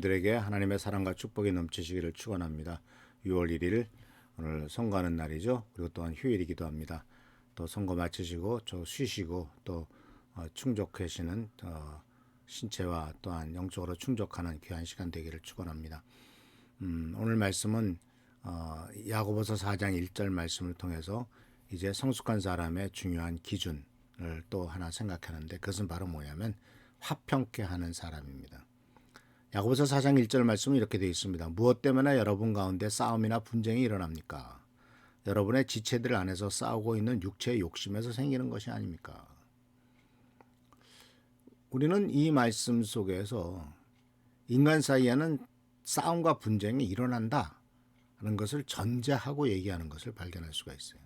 성도님들에게 하나님의 사랑과 축복이 넘치시기를 축원합니다. 6월 1일 오늘 선거하는 날이죠. 그리고 또한 휴일이기도 합니다. 또 선거 마치시고 쉬시고 또 충족하시는 신체와 또한 영적으로 충족하는 귀한 시간 되기를 축원합니다. 오늘 말씀은 야고보서 4장 1절 말씀을 통해서 이제 성숙한 사람의 중요한 기준을 또 하나 생각하는데, 그것은 바로 뭐냐면 화평케 하는 사람입니다. 야고보서 4장 1절 말씀은 이렇게 되어 있습니다. 무엇 때문에 여러분 가운데 싸움이나 분쟁이 일어납니까? 여러분의 지체들 안에서 싸우고 있는 육체의 욕심에서 생기는 것이 아닙니까? 우리는 이 말씀 속에서 인간 사이에는 싸움과 분쟁이 일어난다는 것을 전제하고 얘기하는 것을 발견할 수가 있어요.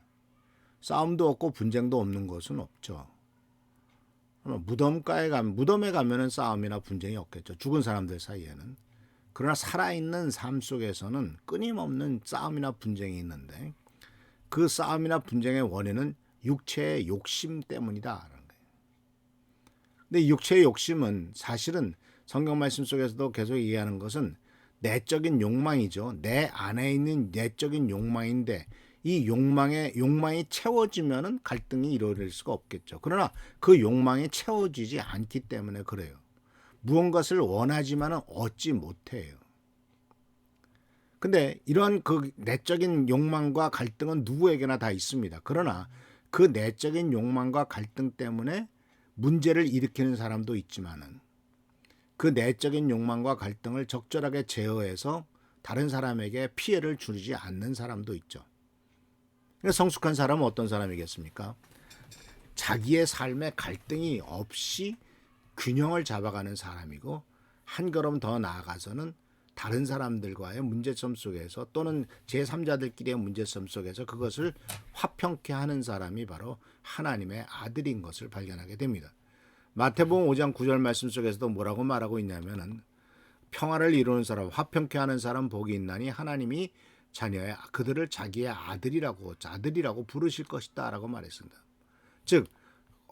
싸움도 없고 분쟁도 없는 것은 없죠. 무덤에 가면은 싸움이나 분쟁이 없겠죠. 죽은 사람들 사이에는. 그러나 살아있는 삶 속에서는 끊임없는 싸움이나 분쟁이 있는데, 그 싸움이나 분쟁의 원인은 육체의 욕심 때문이다라는 거예요. 근데 육체의 욕심은 사실은 성경 말씀 속에서도 계속 얘기하는 것은 내적인 욕망이죠. 내 안에 있는 내적인 욕망인데, 이 욕망이 채워지면은 갈등이 이루어질 수가 없겠죠. 그러나 그 욕망이 채워지지 않기 때문에 그래요. 무언가를 원하지만은 얻지 못해요. 근데 이러한 그 내적인 욕망과 갈등은 누구에게나 다 있습니다. 그러나 그 내적인 욕망과 갈등 때문에 문제를 일으키는 사람도 있지만은, 그 내적인 욕망과 갈등을 적절하게 제어해서 다른 사람에게 피해를 주지 않는 사람도 있죠. 성숙한 사람은 어떤 사람이겠습니까? 자기의 삶에 갈등이 없이 균형을 잡아가는 사람이고, 한 걸음 더 나아가서는 다른 사람들과의 문제점 속에서 또는 제3자들끼리의 문제점 속에서 그것을 화평케 하는 사람이 바로 하나님의 아들인 것을 발견하게 됩니다. 마태복음 5장 9절 말씀 속에서도 뭐라고 말하고 있냐면은, 평화를 이루는 사람, 화평케 하는 사람 복이 있나니 하나님이 자녀의 그들을 자기의 아들이라고 부르실 것이다 라고 말했습니다. 즉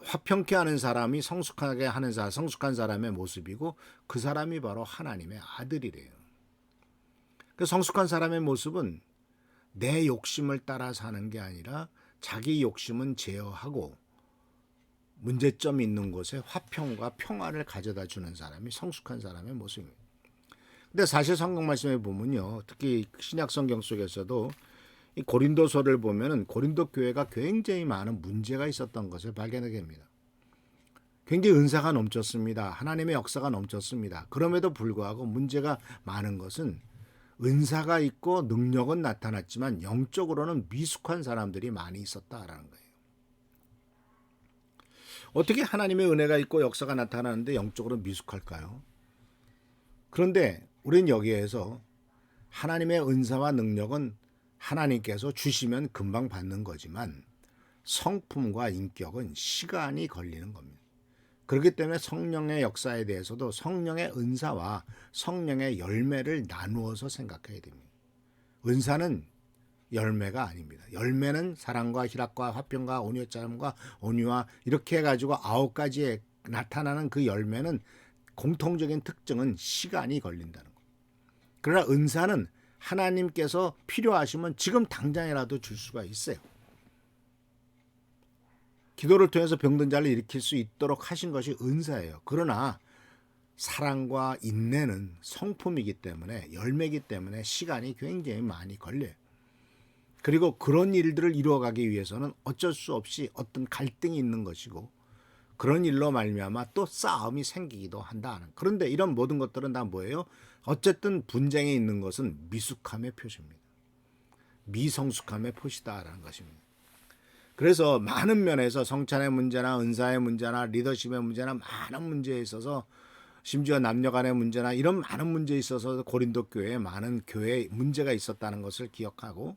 화평케 하는 사람이 성숙하게 하는 성숙한 사람의 모습이고, 그 사람이 바로 하나님의 아들이래요. 그 성숙한 사람의 모습은 내 욕심을 따라 사는 게 아니라 자기 욕심은 제어하고 문제점이 있는 곳에 화평과 평화를 가져다 주는 사람이 성숙한 사람의 모습입니다. 근데 사실 성경 말씀에 보면요, 특히 신약 성경 속에서도 이 고린도서를 보면은 고린도 교회가 굉장히 많은 문제가 있었던 것을 발견하게 됩니다. 굉장히 은사가 넘쳤습니다. 하나님의 역사가 넘쳤습니다. 그럼에도 불구하고 문제가 많은 것은 은사가 있고 능력은 나타났지만 영적으로는 미숙한 사람들이 많이 있었다라는 거예요. 어떻게 하나님의 은혜가 있고 역사가 나타나는데 영적으로 미숙할까요? 그런데 우리는 여기에서 하나님의 은사와 능력은 하나님께서 주시면 금방 받는 거지만 성품과 인격은 시간이 걸리는 겁니다. 그렇기 때문에 성령의 역사에 대해서도 성령의 은사와 성령의 열매를 나누어서 생각해야 됩니다. 은사는 열매가 아닙니다. 열매는 사랑과 희락과 화평과 온유함과 온유와 이렇게 해가지고 9가지에 나타나는 그 열매는 공통적인 특징은 시간이 걸린다는 거예요. 그러나 은사는 하나님께서 필요하시면 지금 당장이라도 줄 수가 있어요. 기도를 통해서 병든 자를 일으킬 수 있도록 하신 것이 은사예요. 그러나 사랑과 인내는 성품이기 때문에, 열매이기 때문에 시간이 굉장히 많이 걸려요. 그리고 그런 일들을 이루어가기 위해서는 어쩔 수 없이 어떤 갈등이 있는 것이고, 그런 일로 말미암아 또 싸움이 생기기도 한다. 그런데 이런 모든 것들은 다 뭐예요? 어쨌든 분쟁이 있는 것은 미숙함의 표시입니다. 미성숙함의 표시다라는 것입니다. 그래서 많은 면에서 성찬의 문제나 은사의 문제나 리더십의 문제나 많은 문제에 있어서, 심지어 남녀 간의 문제나 이런 많은 문제에 있어서 고린도 교회에 많은 교회에 문제가 있었다는 것을 기억하고,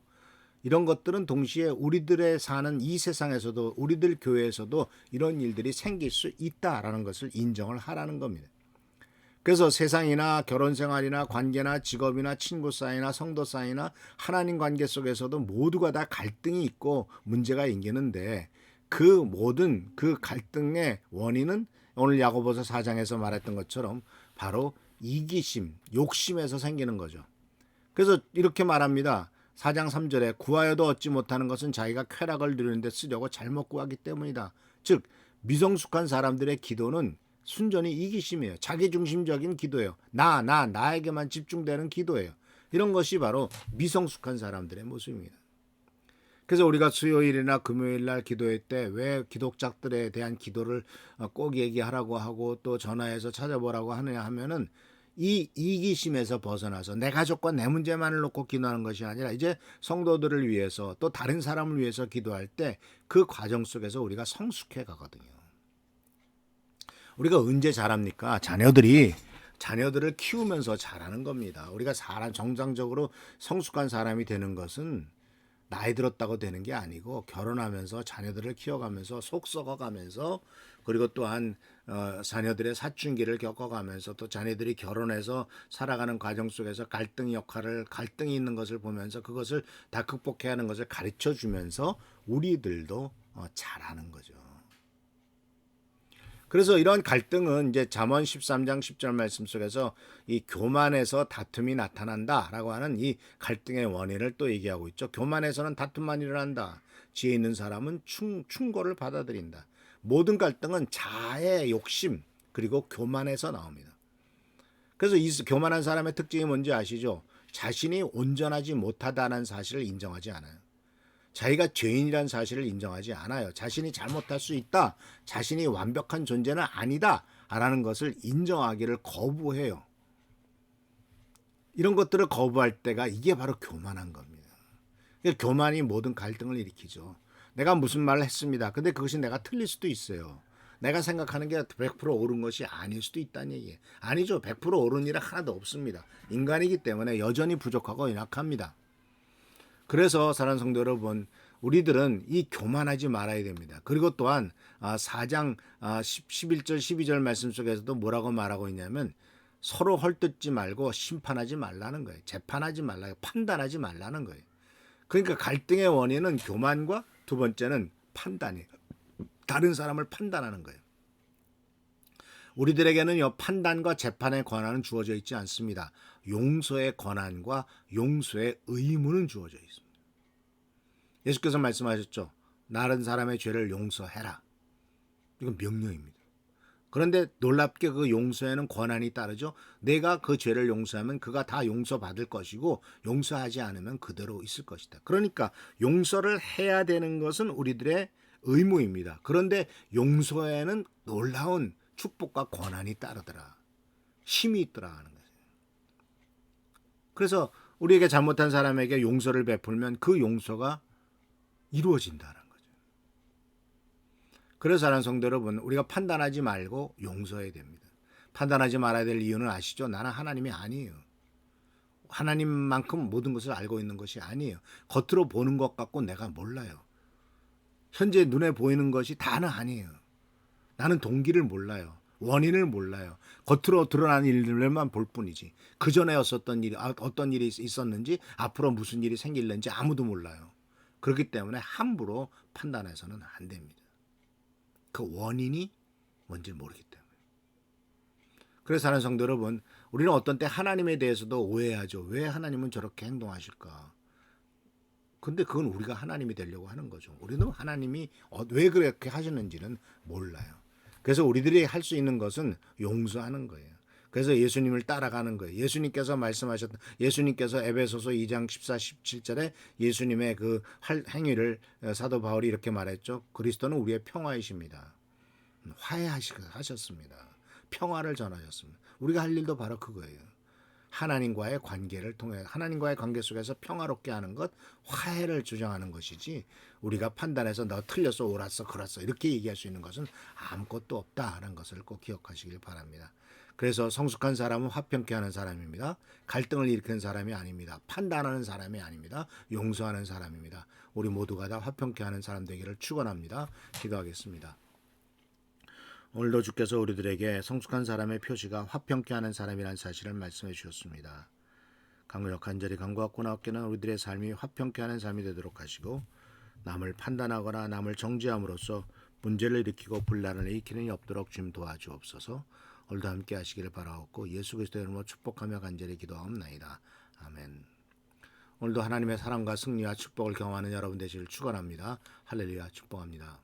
이런 것들은 동시에 우리들의 사는 이 세상에서도, 우리들 교회에서도 이런 일들이 생길 수 있다라는 것을 인정을 하라는 겁니다. 그래서 세상이나 결혼생활이나 관계나 직업이나 친구 사이나 성도 사이나 하나님 관계 속에서도 모두가 다 갈등이 있고 문제가 생기는데, 그 모든 그 갈등의 원인은 오늘 야고보서 4장에서 말했던 것처럼 바로 이기심, 욕심에서 생기는 거죠. 그래서 이렇게 말합니다. 4장 3절에 구하여도 얻지 못하는 것은 자기가 쾌락을 누리는 데 쓰려고 잘못 구하기 때문이다. 즉 미성숙한 사람들의 기도는 순전히 이기심이에요. 자기중심적인 기도예요. 나에게만 집중되는 기도예요. 이런 것이 바로 미성숙한 사람들의 모습입니다. 그래서 우리가 수요일이나 금요일 날 기도회 때 왜 기독자들에 대한 기도를 꼭 얘기하라고 하고 또 전화해서 찾아보라고 하느냐 하면은 이 이기심에서 벗어나서 내 가족과 내 문제만을 놓고 기도하는 것이 아니라 이제 성도들을 위해서 또 다른 사람을 위해서 기도할 때 그 과정 속에서 우리가 성숙해 가거든요. 우리가 언제 자랍니까? 자녀들을 키우면서 자라는 겁니다. 우리가 사람 정상적으로 성숙한 사람이 되는 것은 나이 들었다고 되는 게 아니고 결혼하면서 자녀들을 키워가면서 속 썩어가면서 그리고 또한 자녀들의 사춘기를 겪어가면서 또 자녀들이 결혼해서 살아가는 과정 속에서 갈등이 있는 것을 보면서 그것을 다 극복해야 하는 것을 가르쳐 주면서 우리들도 잘하는 거죠. 그래서 이런 갈등은 이제 잠언 13장 10절 말씀 속에서 이 교만에서 다툼이 나타난다라고 하는 이 갈등의 원인을 또 얘기하고 있죠. 교만에서는 다툼만 일어난다. 지혜 있는 사람은 충고를 받아들인다. 모든 갈등은 자아의 욕심 그리고 교만에서 나옵니다. 그래서 이 교만한 사람의 특징이 뭔지 아시죠? 자신이 온전하지 못하다는 사실을 인정하지 않아요. 자기가 죄인이라는 사실을 인정하지 않아요. 자신이 잘못할 수 있다. 자신이 완벽한 존재는 아니다. 라는 것을 인정하기를 거부해요. 이런 것들을 거부할 때가 이게 바로 교만한 겁니다. 교만이 모든 갈등을 일으키죠. 내가 무슨 말을 했습니다. 근데 그것이 내가 틀릴 수도 있어요. 내가 생각하는 게 100% 옳은 것이 아닐 수도 있다는 얘기예요. 아니죠. 100% 옳은 일은 하나도 없습니다. 인간이기 때문에 여전히 부족하고 연약합니다. 그래서 사랑하는 성도 여러분, 우리들은 이 교만하지 말아야 됩니다. 그리고 또한 4장 11절 12절 말씀 속에서도 뭐라고 말하고 있냐면 서로 헐뜯지 말고 심판하지 말라는 거예요. 재판하지 말라, 판단하지 말라는 거예요. 그러니까 갈등의 원인은 교만과 두 번째는 판단이에요. 다른 사람을 판단하는 거예요. 우리들에게는요, 판단과 재판의 권한은 주어져 있지 않습니다. 용서의 권한과 용서의 의무는 주어져 있습니다. 예수께서 말씀하셨죠. 다른 사람의 죄를 용서해라. 이건 명령입니다. 그런데 놀랍게 그 용서에는 권한이 따르죠. 내가 그 죄를 용서하면 그가 다 용서받을 것이고 용서하지 않으면 그대로 있을 것이다. 그러니까 용서를 해야 되는 것은 우리들의 의무입니다. 그런데 용서에는 놀라운 축복과 권한이 따르더라. 힘이 있더라 하는 거예요. 그래서 우리에게 잘못한 사람에게 용서를 베풀면 그 용서가 이루어진다는 거죠. 그래서 사랑하는 성도 여러분, 우리가 판단하지 말고 용서해야 됩니다. 판단하지 말아야 될 이유는 아시죠? 나는 하나님이 아니에요. 하나님만큼 모든 것을 알고 있는 것이 아니에요. 겉으로 보는 것 같고 내가 몰라요. 현재 눈에 보이는 것이 다는 아니에요. 나는 동기를 몰라요. 원인을 몰라요. 겉으로 드러나는 일들만 볼 뿐이지. 그 전에 어떤 일이 있었는지 앞으로 무슨 일이 생길는지 아무도 몰라요. 그렇기 때문에 함부로 판단해서는 안 됩니다. 그 원인이 뭔지 모르기 때문에. 그래서 사는 성도 여러분, 우리는 어떤 때 하나님에 대해서도 오해하죠. 왜 하나님은 저렇게 행동하실까? 근데 그건 우리가 하나님이 되려고 하는 거죠. 우리는 하나님이 왜 그렇게 하시는지는 몰라요. 그래서 우리들이 할 수 있는 것은 용서하는 거예요. 그래서 예수님을 따라가는 거예요. 예수님께서 에베소서 2장 14, 17절에 예수님의 그 행위를 사도 바울이 이렇게 말했죠. 그리스도는 우리의 평화이십니다. 화해하셨습니다. 평화를 전하셨습니다. 우리가 할 일도 바로 그거예요. 하나님과의 관계를 통해 하나님과의 관계 속에서 평화롭게 하는 것, 화해를 주장하는 것이지 우리가 판단해서 너 틀렸어, 옳았어, 그렇어 이렇게 얘기할 수 있는 것은 아무것도 없다는 것을 꼭 기억하시길 바랍니다. 그래서 성숙한 사람은 화평케 하는 사람입니다. 갈등을 일으키는 사람이 아닙니다. 판단하는 사람이 아닙니다. 용서하는 사람입니다. 우리 모두가 다 화평케 하는 사람 되기를 축원합니다. 기도하겠습니다. 오늘도 주께서 우리들에게 성숙한 사람의 표시가 화평케 하는 사람이라는 사실을 말씀해 주셨습니다. 간절히 간구하고 나옵기는 우리들의 삶이 화평케 하는 삶이 되도록 하시고 남을 판단하거나 남을 정죄함으로써 문제를 일으키고 분란을 일으키는 일 없도록 주님 도와주옵소서. 오늘도 함께 하시기를 바라옵고 예수 그리스도의 이름으로 축복하며 간절히 기도하옵나이다. 아멘. 오늘도 하나님의 사랑과 승리와 축복을 경험하는 여러분 되시길 축원합니다. 할렐루야 축복합니다.